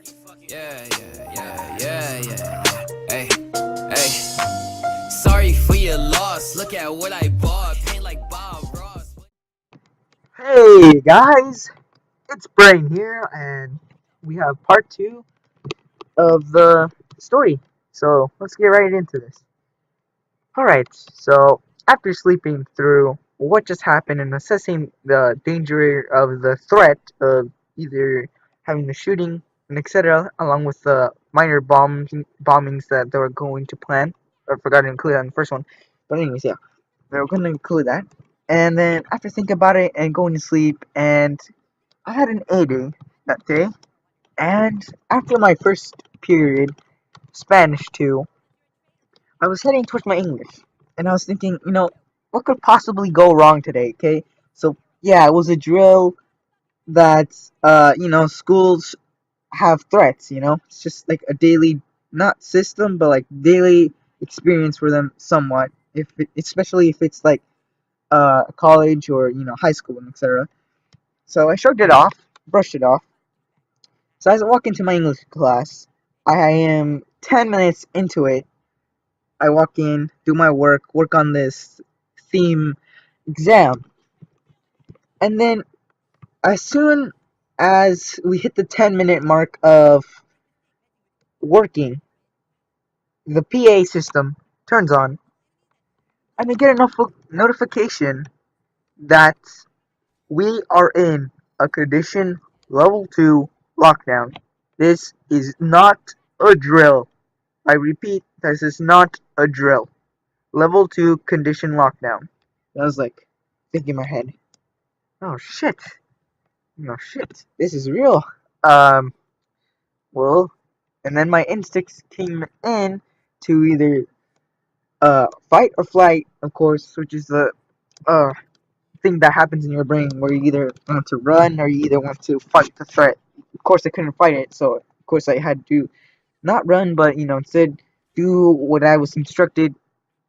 Yeah. Hey, hey. Sorry for your loss. Look at what I bought. Paint like Bob Ross. Hey guys, it's Brain here, and we have part two of the story. So let's get right into this. Alright, so after sleeping through what just happened and assessing the danger of the threat of either having the shooting and etc., along with the minor bombings that they were going to plan, I forgot to include that in the first one. But anyways, yeah, they were going to include that. And then after thinking about it and going to sleep, and I had an A day that day, and after my first period, Spanish 2, I was heading towards my English, and I was thinking, what could possibly go wrong today, okay? So, yeah, it was a drill that, schools have threats, It's just like a daily, not system, but like daily experience for them somewhat, especially if it's like college or, high school and etc. So I shrugged it off, brushed it off. So as I walk into my English class, I am 10 minutes into it. I walk in, do my work on this theme exam. And then as soon as we hit the 10-minute mark of working, the PA system turns on and I get a notification that we are in a condition level 2 lockdown. This is not a drill. I repeat, this is not a drill. Level 2 condition lockdown. I was like, thinking in my head, oh shit, this is real. Um, well, and then my instincts came in to either fight or flight, of course, which is the uh thing that happens in your brain where you either want to run or you either want to fight the threat. Of course, I couldn't fight it, so of course I had to not run, but instead do what I was instructed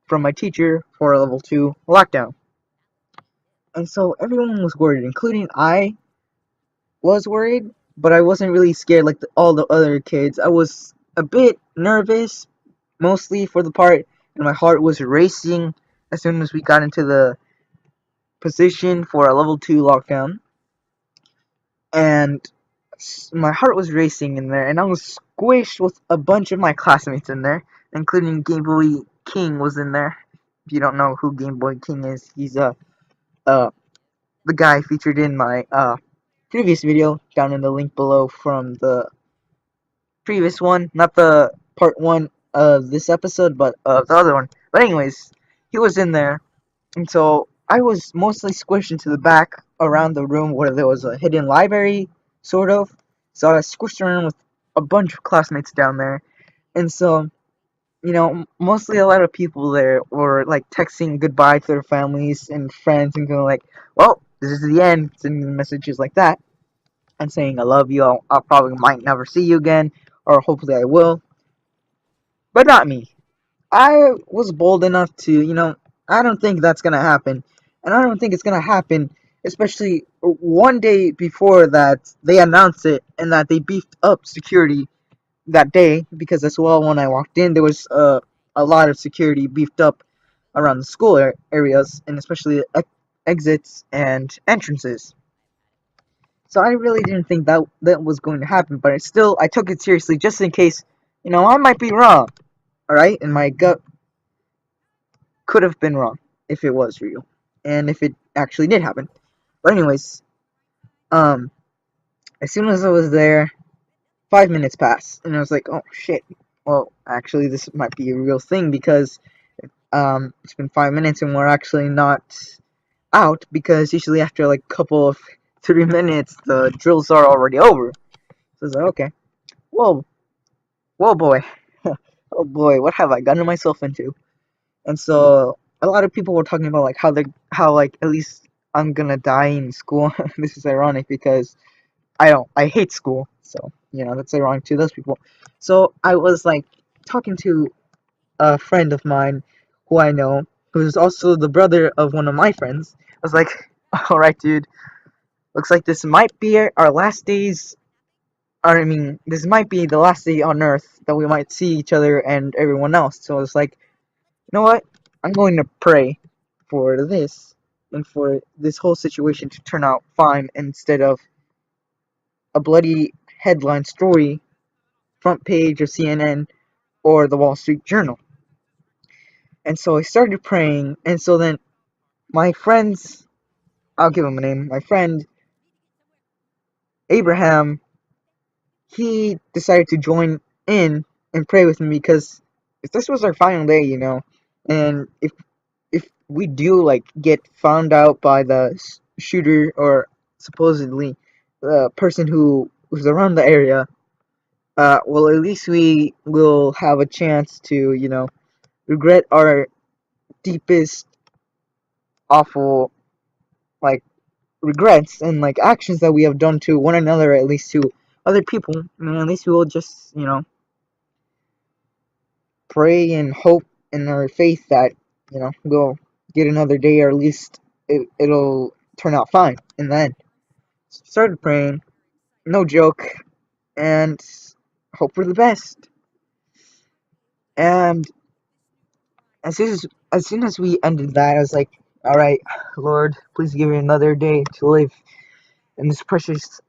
from my teacher for a level 2 lockdown. And so everyone was worried, including I was worried, but I wasn't really scared like all the other kids. I was a bit nervous, mostly for the part, and my heart was racing as soon as we got into the position for a level 2 lockdown. And my heart was racing in there, and I was squished with a bunch of my classmates in there, including Game Boy King was in there. If you don't know who Game Boy King is, he's uh the guy featured in my previous video down in the link below from the previous one, not the part one of this episode, but the other one. But anyways, he was in there, and so I was mostly squished into the back around the room where there was a hidden library, sort of. So I was squished around with a bunch of classmates down there, and so mostly a lot of people there were like texting goodbye to their families and friends and going like, "Well, this is the end," sending messages like that and saying, "I love you. I'll probably might never see you again, or hopefully I will." But not me. I was bold enough to, I don't think that's gonna happen, and I don't think it's gonna happen, especially one day before that they announced it and that they beefed up security that day, because as well when I walked in there was a lot of security beefed up around the school areas, and especially exits and entrances. So I really didn't think that was going to happen, but I took it seriously just in case, I might be wrong. All right, and my gut could have been wrong if it was real, and if it actually did happen. But anyways, um, as soon as I was there, 5 minutes passed, and I was like, oh shit. Well, actually, this might be a real thing because it's been 5 minutes and we're actually not out, because usually after like a couple of 3 minutes the drills are already over. So I was like, okay, whoa, whoa, boy, oh boy, what have I gotten myself into? And so a lot of people were talking about like how like at least I'm gonna die in school. This is ironic because I hate school, so that's ironic to those people. So I was like talking to a friend of mine who I know, who's also the brother of one of my friends. I was like, all right, dude, looks like this might be our last days I mean, this might be the last day on Earth that we might see each other and everyone else. So it's like, you know what? I'm going to pray for this and for this whole situation to turn out fine instead of a bloody headline story, front page of CNN or the Wall Street Journal. And so I started praying, and so then my friends, I'll give him a name, my friend Abraham, he decided to join in and pray with me because if this was our final day, and if we do like get found out by the shooter or supposedly the person who was around the area, well, at least we will have a chance to, regret our deepest awful like regrets and like actions that we have done to one another, at least to other people. And at least we will just, pray and hope in our faith that, we'll get another day, or at least it'll turn out fine in the end. So started praying, no joke, and hope for the best. And as soon as we ended that, I was like, all right, Lord, please give me another day to live in this precious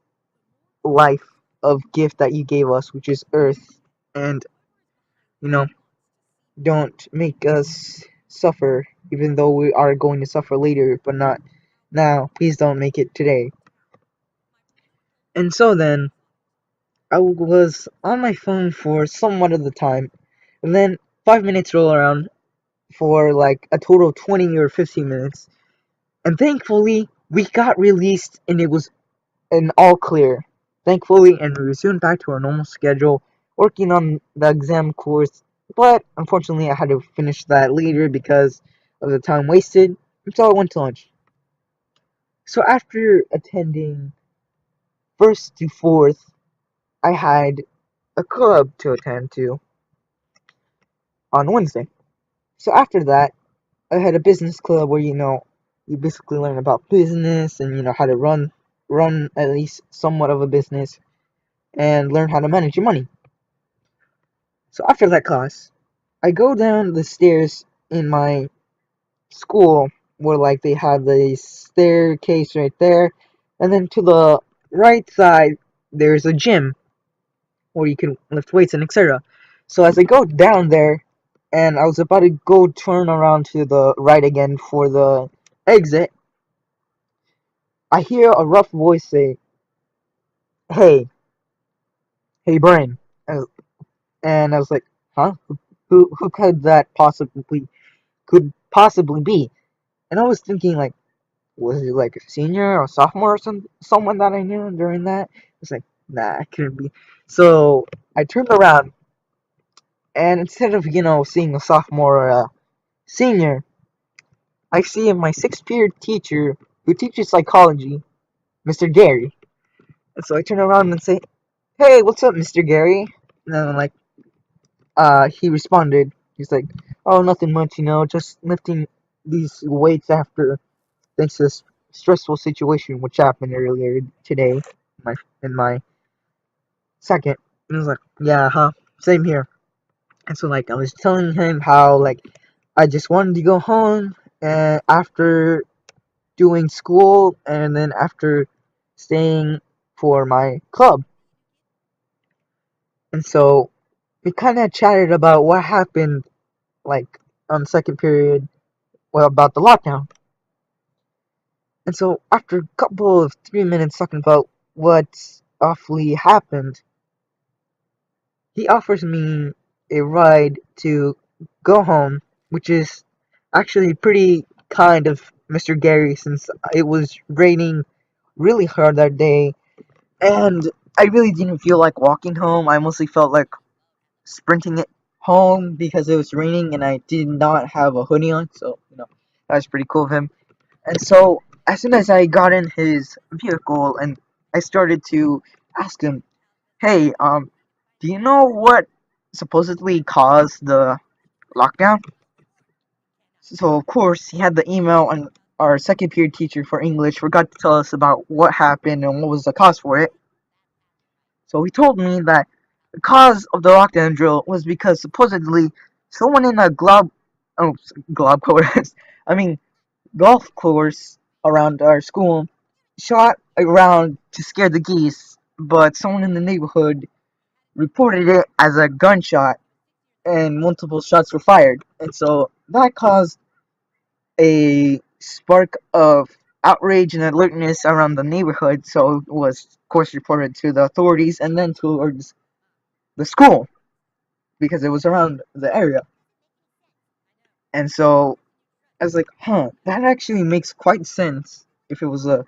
life of gift that you gave us, which is Earth. And, you know, don't make us suffer, even though we are going to suffer later, but not now. Please don't make it today. And so then, I was on my phone for somewhat of the time, and then 5 minutes roll around for like a total of 20 or 15 minutes. And thankfully, we got released and it was an all clear. Thankfully, and we resumed back to our normal schedule, working on the exam course. But unfortunately, I had to finish that later because of the time wasted, so I went to lunch. So after attending first to fourth, I had a club to attend to on Wednesday. So after that, I had a business club where you basically learn about business and how to run at least somewhat of a business and learn how to manage your money. So after that class, I go down the stairs in my school where like they have the staircase right there, and then to the right side there's a gym where you can lift weights and etc. So as I go down there and I was about to go turn around to the right again for the exit, I hear a rough voice say, "Hey, hey, Brain," and I was like, "Huh? Who could possibly be?" And I was thinking like, was he like a senior or sophomore or someone that I knew during that? I was like, nah, it couldn't be. So I turned around, and instead of seeing a sophomore or a senior, I see my sixth period teacher who teaches psychology, Mr. Gary. And so I turn around and say, "Hey, what's up, Mr. Gary?" And then like, he responded, he's like, "Oh, nothing much, just lifting these weights after thanks to this stressful situation which happened earlier today in my second." And I was like, "Yeah, huh, same here." And so like I was telling him how like I just wanted to go home and after doing school and then after staying for my club. And so we kind of chatted about what happened like on second period, well, about the lockdown. And so after a couple of 3 minutes talking about what awfully happened, he offers me a ride to go home, which is actually pretty kind of Mr. Gary since it was raining really hard that day, and I really didn't feel like walking home. I mostly felt like sprinting it home because it was raining and I did not have a hoodie on, so that was pretty cool of him. And so as soon as I got in his vehicle and I started to ask him, "Hey, do you know what supposedly caused the lockdown?" So of course he had the email, and our second period teacher for English forgot to tell us about what happened and what was the cause for it. So he told me that the cause of the lockdown drill was because supposedly someone in a glob course, I mean golf course around our school shot around to scare the geese, but someone in the neighborhood reported it as a gunshot and multiple shots were fired. And so that caused a spark of outrage and alertness around the neighborhood, so it was, of course, reported to the authorities and then towards the school because it was around the area. And so I was like, huh, that actually makes quite sense if it was a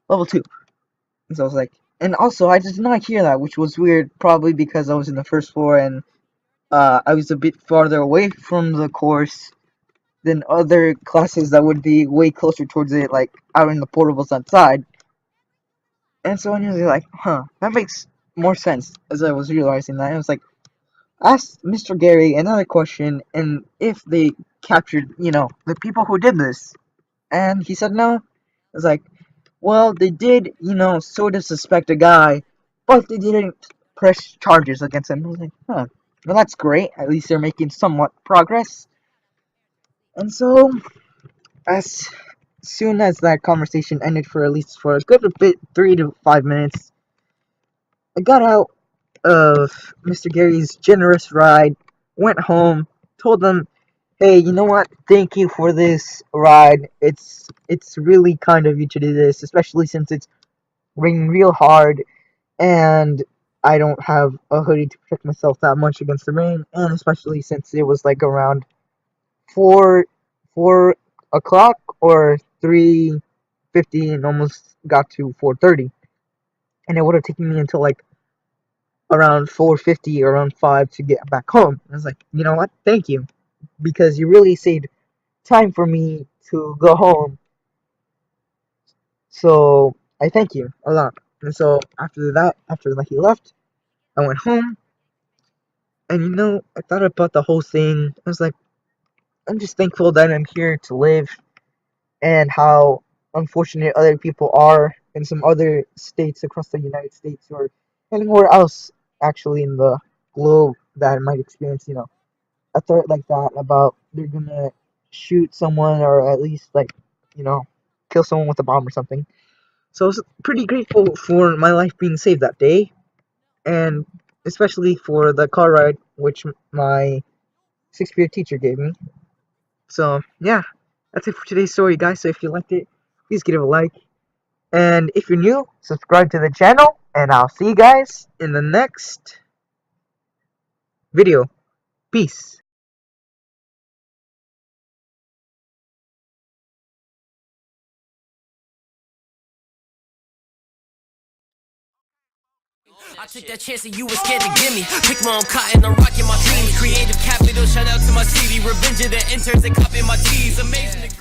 level 2. And so I was like, and also I did not hear that, which was weird, probably because I was in the first floor and I was a bit farther away from the course than other classes that would be way closer towards it, like out in the portables outside. And so I was like, huh, that makes more sense as I was realizing that. I was like, ask Mr. Gary another question, and if they captured, the people who did this. And he said no. I was like, well, they did, sort of suspect a guy, but they didn't press charges against him. I was like, huh, well, that's great. At least they're making somewhat progress. And so, as soon as that conversation ended for at least for a good bit, 3 to 5 minutes, I got out of Mr. Gary's generous ride, went home, told them, hey, you know what? Thank you for this ride. It's really kind of you to do this, especially since it's raining real hard and I don't have a hoodie to protect myself that much against the rain, and especially since it was like around 4 o'clock or 3:50 and almost got to 4:30, and it would have taken me until like around 4:50 or around 5 to get back home. I was like, you know what? Thank you, because you really saved time for me to go home. So I thank you a lot. And so after that he left, I went home, and I thought about the whole thing. I was like, I'm just thankful that I'm here to live, and how unfortunate other people are in some other states across the United States or anywhere else actually in the globe that might experience, a threat like that about they're gonna shoot someone or at least like, you know, kill someone with a bomb or something. So I was pretty grateful for my life being saved that day, and especially for the car ride which my sixth period teacher gave me. So yeah, that's it for today's story, guys. So if you liked it, please give it a like. And if you're new, subscribe to the channel, and I'll see you guys in the next video. Peace. I took that chance and you were scared to give me. Pick my own cotton, I'm rocking my dreams. Creative capital, shout out to my CD. Revenge of the interns that copy my teas. Amazing.